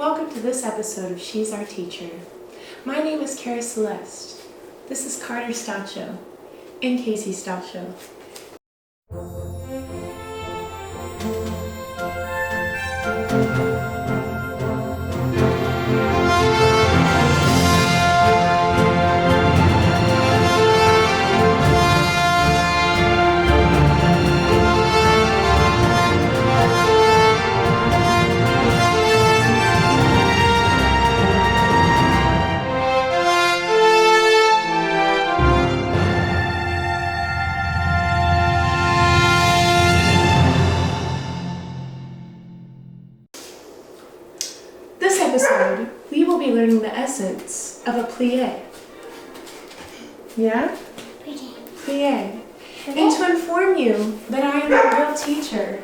welcome to this episode of She's Our Teacher. My name is Cara Celeste. This is Cara Stacho and Kasey Stacho. This episode, we will be learning the essence of a plie. Yeah? Plie. And to inform you that I am a real teacher,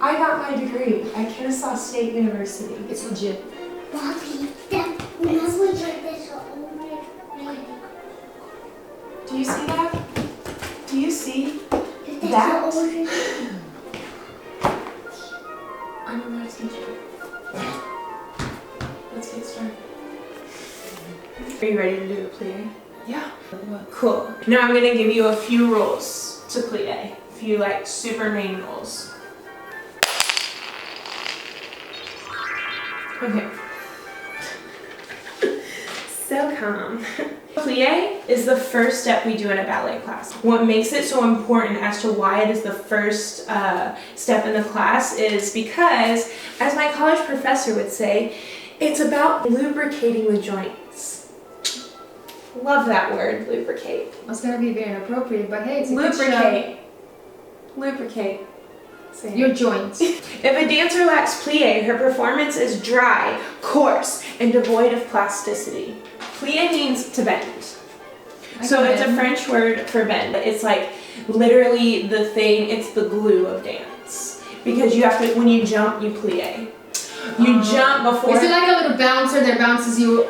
I got my degree at Kennesaw State University. It's legit. Bobby, that was like this. Do you see that? Do you see that? I'm a real teacher. Let's get started. Are you ready to do the plie? Yeah. Cool. Now I'm gonna give you a few rules to plie. A few like super main rules. Okay. So calm. Plie is the first step we do in a ballet class. What makes it so important as to why it is the first step in the class is because, as my college professor would say, it's about lubricating the joints. Love that word, lubricate. It's gonna be very inappropriate, but hey, it's a good show. Lubricate. Lubricate. Say it. Your joints. If a dancer lacks plie, her performance is dry, coarse, and devoid of plasticity. Plie means to bend. So it's a French word for bend. It's like literally the thing, it's the glue of dance. Because you have to, when you jump, you plie. You jump before. Is it like a little bouncer that bounces you?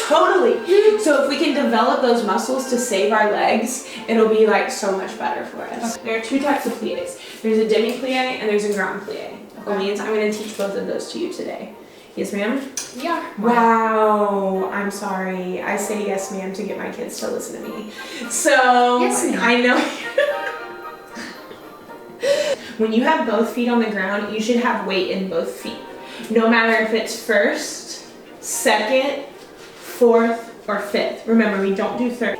Totally. So if we can develop those muscles to save our legs, it'll be like so much better for us. Okay. There are two types of plies. There's a demi plie and there's a grand plie. That means I'm going to teach both of those to you today. Yes, ma'am? Yeah. Wow. I'm sorry. I say yes, ma'am, to get my kids to listen to me. So yes, ma'am. I know. When you have both feet on the ground, you should have weight in both feet. No matter if it's first, second, fourth, or fifth. Remember, we don't do third.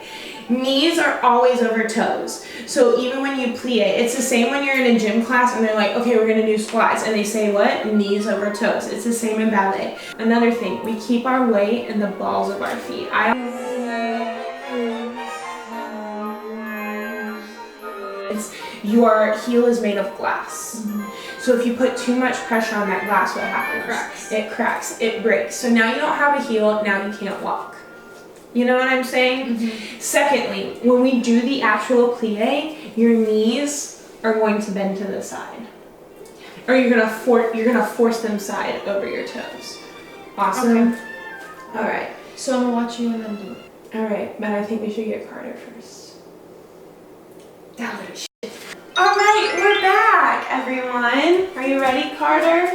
Knees are always over toes. So even when you plie, it's the same when you're in a gym class and they're like, okay, we're gonna do squats. And they say what? Knees over toes. It's the same in ballet. Another thing, we keep our weight in the balls of our feet. Your heel is made of glass. So if you put too much pressure on that glass, what happens? It cracks, it breaks. So now you don't have a heel, now you can't walk. You know what I'm saying? Secondly, when we do the actual plie, your knees are going to bend to the side. Or you're gonna force them side over your toes. Awesome. Okay. Alright. So I'm gonna watch you and then do it. Alright, but I think we should get Carter first. That little shit. Alright, we're back, everyone. Are you ready, Carter?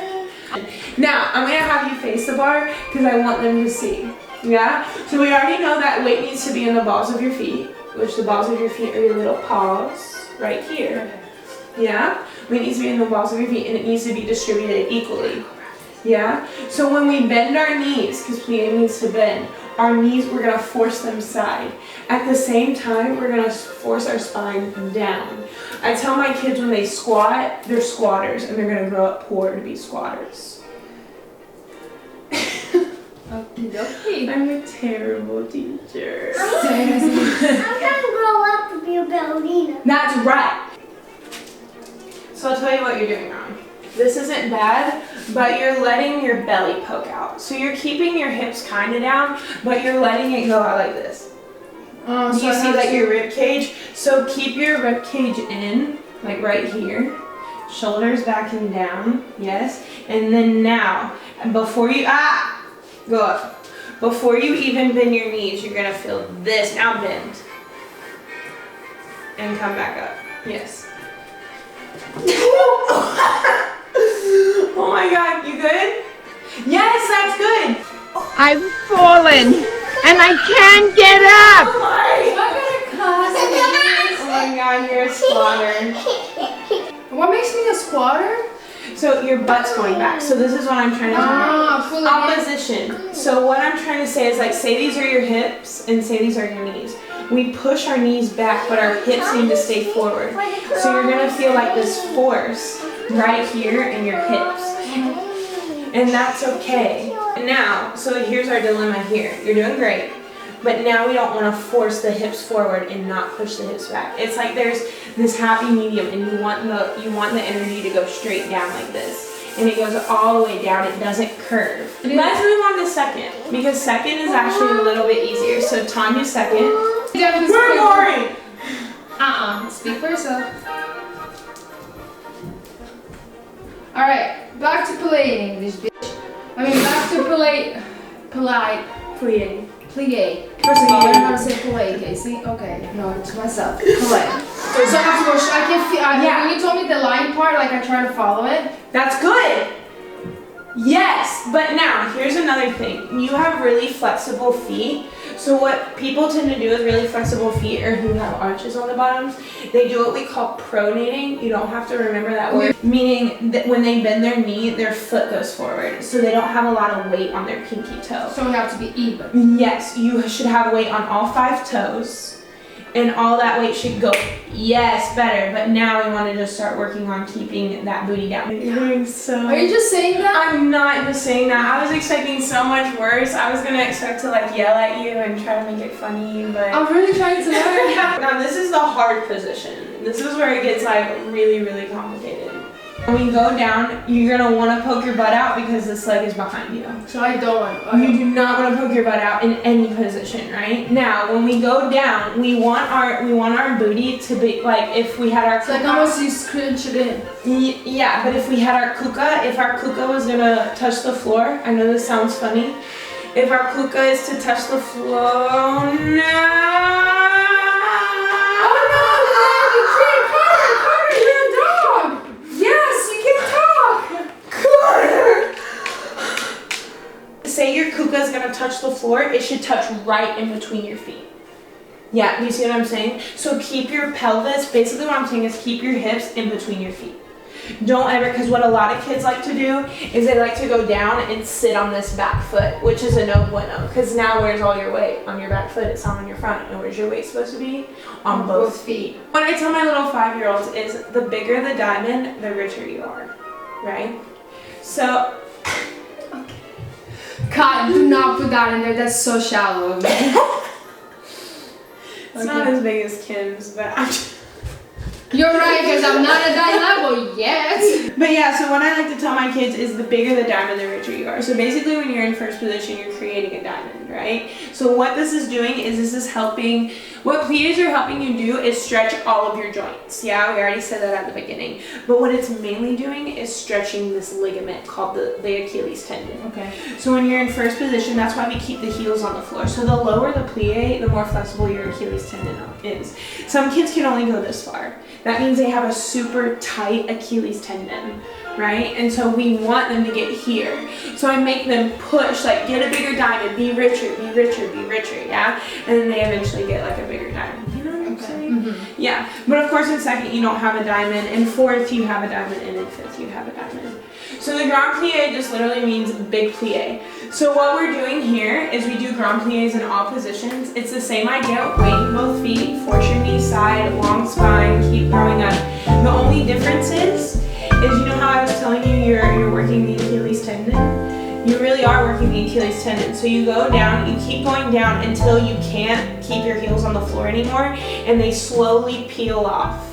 Now, I'm gonna have you face the bar because I want them to see. Yeah? So we already know that weight needs to be in the balls of your feet, which the balls of your feet are your little paws right here. Yeah? Weight needs to be in the balls of your feet and it needs to be distributed equally. Yeah? So when we bend our knees, because plie means to bend, our knees, we're gonna force them side. At the same time, we're gonna force our spine down. I tell my kids when they squat, they're squatters and they're gonna grow up poor to be squatters. Okay. I'm a terrible teacher. I'm gonna grow up to be a ballerina. That's right. So I'll tell you what you're doing wrong. This isn't bad, but you're letting your belly poke out. So you're keeping your hips kind of down, but you're letting it go out like this. So you see like your rib cage? So keep your rib cage in, like right here. Shoulders back and down, yes. And then now, before you, go up. Before you even bend your knees, you're gonna feel this. Now bend. And come back up, yes. Oh my God, you good? Yes, that's good. I've fallen and I can't get up. Oh my god, you're a squatter. What makes me a squatter? So your butt's going back. So this is what I'm trying to Ah, do. pull it in. Opposition. So what I'm trying to say is like, say these are your hips and say these are your knees. We push our knees back, but our hips need to stay forward. So you're gonna feel like this force right here in your hips. And that's okay. Now, so here's our dilemma here. You're doing great. But now we don't want to force the hips forward and not push the hips back. It's like there's this happy medium, and you want the energy to go straight down like this, and it goes all the way down. It doesn't curve. Let's move on to second, because second is actually a little bit easier. So Tanya's second. We're boring. Speak for yourself. All right, back to polite English, bitch. I mean, back to polite. Plie. Plie. First of all, I don't know how to say polite, Kasey. Okay, no, to myself. Polite. So I have to go. I can feel. Yeah. When you told me the line part, like I try to follow it. That's good. Yes, but now here's another thing. You have really flexible feet. So what people tend to do with really flexible feet or who have arches on the bottoms, they do what we call pronating. You don't have to remember that word. Meaning that when they bend their knee, their foot goes forward. So they don't have a lot of weight on their pinky toe. So we have to be even. Yes, you should have weight on all 5 toes. And all that weight should go, yes, better. But now we want to just start working on keeping that booty down. You're doing so. Are you just saying that? I'm not just saying that. I was expecting so much worse. I was gonna expect to like yell at you and try to make it funny, but I'm really trying to learn. now this is the hard position. This is where it gets like really, really complicated. When you go down, you're gonna want to poke your butt out because this leg is behind you. So I don't. You do not want to poke your butt out in any position, right? Now, when we go down, we want our booty to be like if we had our. It's like almost you scrunch it in. Yeah, but if we had our kuka, if our kuka was gonna touch the floor, I know this sounds funny. If our kuka is to touch the floor, no. Say your kuka is gonna touch the floor, it should touch right in between your feet. Yeah, do you see what I'm saying? So keep your pelvis, basically what I'm saying is keep your hips in between your feet. Don't ever, because what a lot of kids like to do is they like to go down and sit on this back foot, which is a no bueno, because now where's all your weight? On your back foot, it's not on your front. And where's your weight supposed to be? On both feet. What I tell my little 5-year-olds is the bigger the diamond, the richer you are, right? So, God, do not put that in there. That's so shallow of me. It's not as big as Kim's, but I'm just... You're right, because I'm not at that level yet. But yeah, so what I like to tell my kids is the bigger the diamond, the richer you are. So basically when you're in first position, you're creating a diamond, right? So what this is doing is this is helping, what pliés are helping you do is stretch all of your joints. Yeah, we already said that at the beginning. But what it's mainly doing is stretching this ligament called the Achilles tendon. Okay. So when you're in first position, that's why we keep the heels on the floor. So the lower the plie, the more flexible your Achilles tendon is. Some kids can only go this far. That means they have a super tight Achilles tendon, right? And so we want them to get here. So I make them push, like get a bigger diamond, be richer, be richer, be richer, yeah? And then they eventually get like a bigger diamond. You know what I'm saying? Mm-hmm. Yeah. But of course in second you don't have a diamond, in fourth you have a diamond, and in fifth you have a diamond. So the grand plie just literally means big plie. So what we're doing here is we do grand plies in all positions. It's the same idea, weight in both feet, force your knee side, long spine, keep growing up. The only difference is you know how I was telling you you're working the Achilles tendon? You really are working the Achilles tendon. So you go down, you keep going down until you can't keep your heels on the floor anymore, and they slowly peel off.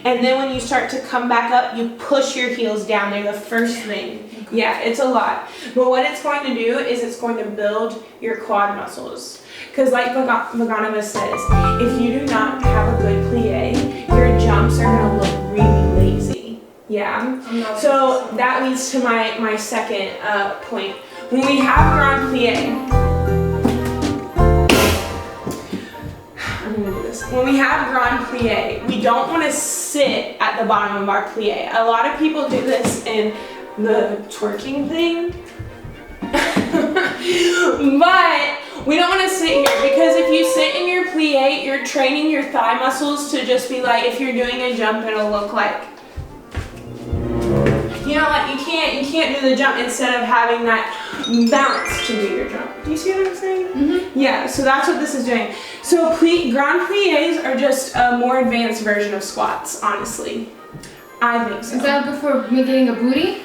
And then when you start to come back up, you push your heels down. They're the first thing. Yeah, it's a lot. But what it's going to do is it's going to build your quad muscles. Because like Vaganova says, if you do not have a good plie, your jumps are going to look really lazy. Yeah? So that leads to my second point. When we have grand plie, when we have grand plie, we don't want to sit at the bottom of our plie. A lot of people do this in the twerking thing. But we don't want to sit here because if you sit in your plie, you're training your thigh muscles to just be like, if you're doing a jump, it'll look like, you know, like you can't do the jump instead of having that bounce to do your jump. Do you see what I'm saying? Mm-hmm. Yeah, so that's what this is doing. So grand plies are just a more advanced version of squats, honestly. I think so. Is that good for me getting a booty?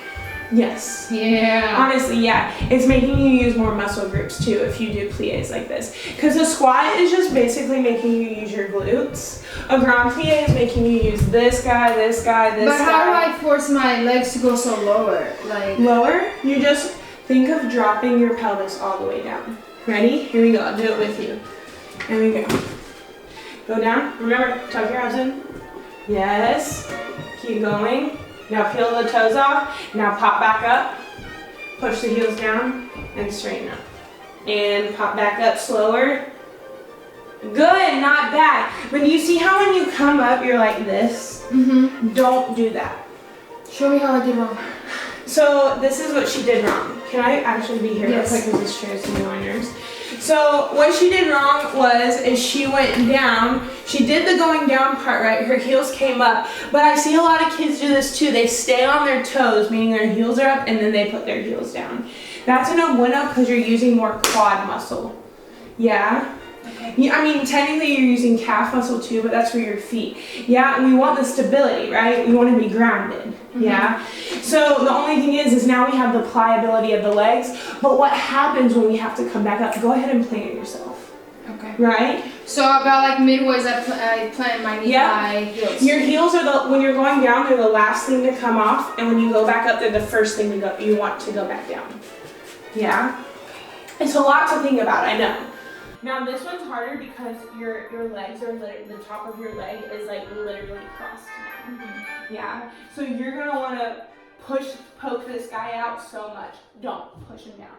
Yes. Yeah. Honestly, yeah. It's making you use more muscle groups too if you do plies like this. Because a squat is just basically making you use your glutes. A grand plie is making you use this guy, this guy, this guy. But how do I force my legs to go so lower? Like lower? You just think of dropping your pelvis all the way down. Ready? Here we go. I'll do it with you. There we go. Go down. Remember, tuck your abs in. Yes. Keep going. Now peel the toes off. Now pop back up. Push the heels down and straighten up. And pop back up slower. Good, not bad. But you see how when you come up, you're like this? Mm-hmm. Don't do that. Show me how I did wrong. So this is what she did wrong. Can I actually be here real quick because this chair is giving me nerves? So what she did wrong is she went down. She did the going down part right. Her heels came up. But I see a lot of kids do this too. They stay on their toes, meaning their heels are up, and then they put their heels down. That's a no-bueno because you're using more quad muscle. Yeah? Okay. I mean, technically you're using calf muscle too, but that's for your feet. Yeah, we want the stability, right? We want to be grounded. Mm-hmm. Yeah? So the only thing is now we have the pliability of the legs, but what happens when we have to come back up? Go ahead and plant yourself. Okay. Right? So about like midways I plant my knee, my heels. Your heels are when you're going down, they're the last thing to come off, and when you go back up, they're the first thing you want to go back down. Yeah? It's a lot to think about, I know. Now this one's harder because your legs are the top of your leg is like literally crossed down. Mm-hmm. Yeah. So you're gonna want to poke this guy out so much. Don't push him down.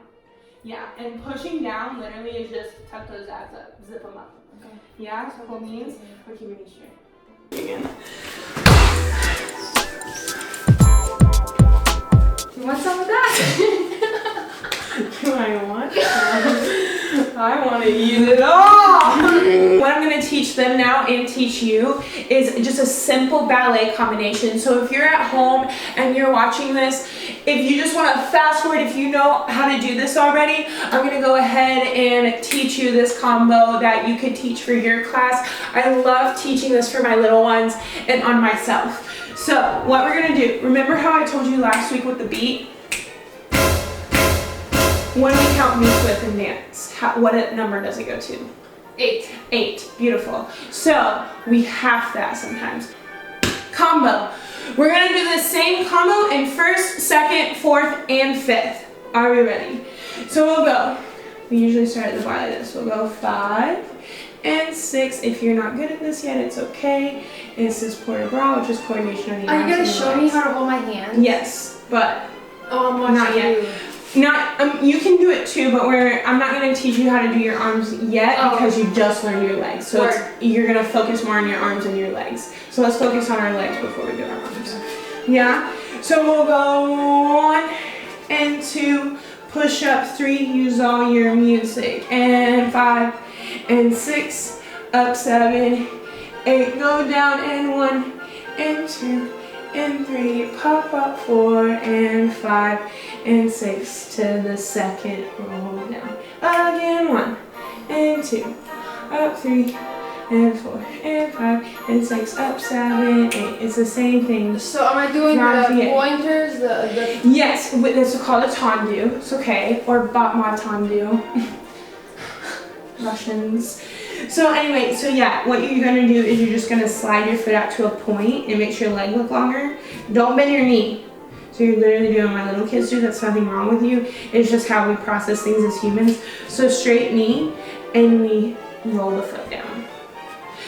Yeah. And pushing down literally is just tuck those abs up, zip them up. Okay. Yeah. So what means we're keeping it straight. Again. You want some of that? Do I want some? I want to use it all! What I'm going to teach them now and teach you is just a simple ballet combination. So if you're at home and you're watching this, if you just want to fast forward, if you know how to do this already, I'm going to go ahead and teach you this combo that you could teach for your class. I love teaching this for my little ones and on myself. So what we're going to do, remember how I told you last week with the beat? When we count beats with and dance, what number does it go to? 8. 8, beautiful. So we half that sometimes. Combo. We're gonna do the same combo in 1st, 2nd, 4th, and 5th. Are we ready? So we'll go. We usually start at the bar like this. We'll go 5 and 6. If you're not good at this yet, it's okay. It's this port de bras, which is coordination of the arms. Are you gonna show me how to hold my hand? Yes, but not yet. You can do it too, but I'm not going to teach you how to do your arms yet because you just learned your legs. So you're going to focus more on your arms and your legs. So let's focus on our legs before we do our arms. Yeah? So we'll go 1 and 2, push up 3, use all your music, and 5 and 6, up 7, 8, go down, and 1 and 2. And 3, pop up 4 and 5 and 6 to the 2nd, roll down. Again 1 and 2, up 3 and 4 and 5 and 6, up 7, 8. It's the same thing. So am I doing the pointers? Yes, this is called a tendu. It's okay, or battement tendu. Russians. So anyway, what you're going to do is you're just going to slide your foot out to a point and make sure your leg look longer. Don't bend your knee. So you're literally doing what my little kids do. That's nothing wrong with you. It's just how we process things as humans. So straight knee, and we roll the foot down.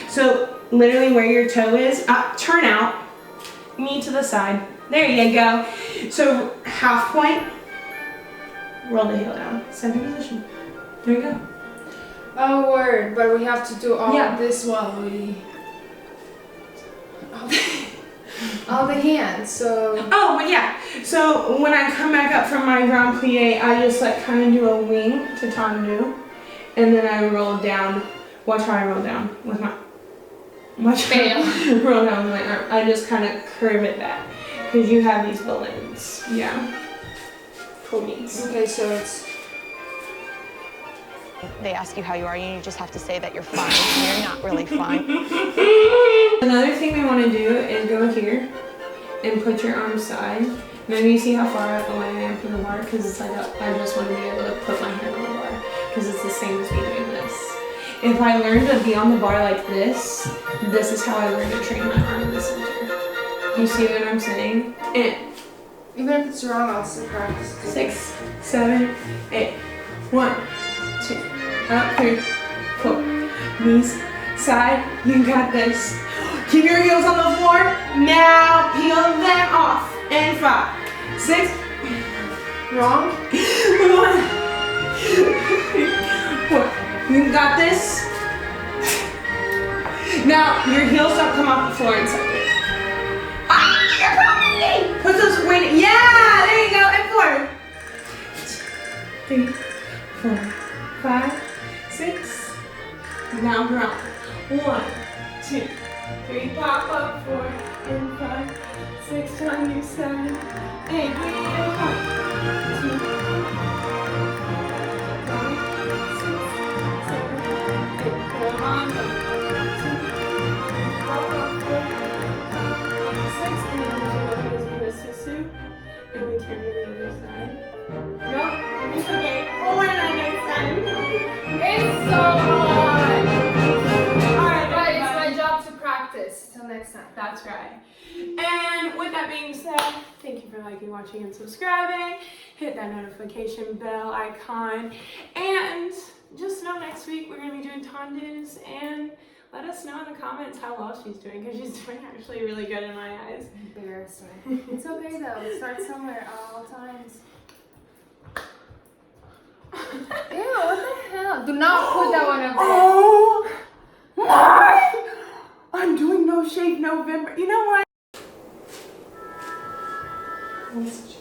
So literally where your toe is, turn out, knee to the side. There you go. So half point, roll the heel down. 2nd position. There you go. Oh, word, but we have to do all this while we... All the hands, so. Oh, but yeah. So when I come back up from my grand plie, I just like kind of do a wing to tendu, and then I roll down. Watch how I roll down with my. Watch how I roll down with my arm. I just kind of curve it back because you have these balloons. Yeah. Cool beans. Okay, so it's. They ask you how you are, and you just have to say that you're fine. You're not really fine. Another thing we want to do is go here and put your arm side. Maybe you see how far away I am from the bar because it's like I just want to be able to put my hand on the bar because it's the same as me doing this. If I learn to be on the bar like this is how I learn to train my arm in the center. You see what I'm saying? And Even if it's wrong, I'll still practice. 6, 7, 8. 1, 2, up, 3, 4. Knees, side, you got this. Keep your heels on the floor. Now peel them off. And 5, 6. Wrong? 1, 4. You got this. Now your heels don't come off the floor and separate. Ah, you're coming! Put those weight. Yeah, there you go. And 4, 3, 4, 5, 6. Now ground. 1, 2, 3. Pop up. 4 and 5, 6. On your 7, 8. 1, 2, 5, 6, 7, 8. Come on. 1, 2, pop up. 4, 5, 6. And then we do a susu. And we turn to the other side. No, it's okay. Oh, we're not next time. It's so hard! Alright, But it's my job to practice. Till next time. That's right. And with that being said, thank you for liking, watching, and subscribing. Hit that notification bell icon. And just know next week we're going to be doing tendus. And let us know in the comments how well she's doing, because she's doing actually really good in my eyes. Embarrassing. It's okay though. Start somewhere at all times. Ew, what the hell? Do not put that one up there. Oh my! I'm doing No Shave November. You know what? Let's